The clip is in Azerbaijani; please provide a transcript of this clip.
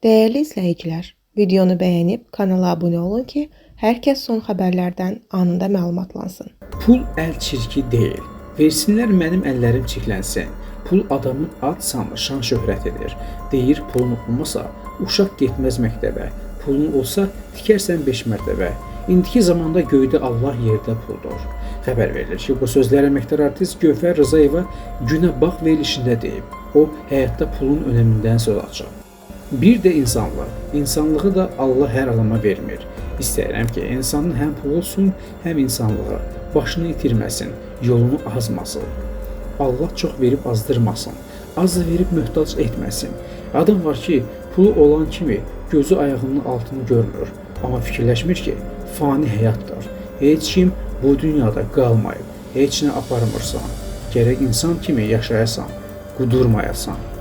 Değerli izləyicilər, videonu bəyənib kanala abunə olun ki, hər kəs son xəbərlərdən anında məlumatlansın. Pul əl çirki deyil. Versinlər mənim əllərim çirklənsin. Pul adamın ad sanı, şan şöhrət edir. Deyir pulun olmasa uşaq getməz məktəbə. Pulun olsa tikərsən 5 mərtəbə. İndiki zamanda göydə Allah, yerdə puldur. Xəbər verilir ki, bu sözləri əməkdar artist Gövhər Rızayeva Günə Bax verilişində deyib. O, həyatda pulun önəmindən söz açıb. Bir də insanlıq. İnsanlığı da Allah hər adama vermir. İstəyirəm ki, insanın həm pul olsun, həm insanlığı. Başını itirməsin, yolunu azmasın. Allah çox verib azdırmasın. Az da verib möhtac etməsin. Adam var ki, pulu olan kimi gözü ayağının altını görmür. Amma fikirləşmir ki, fani həyatdır. Heç kim bu dünyada qalmayıb. Heç nə aparmırsan. Gərək insan kimi yaşayasan, qudurmayasan.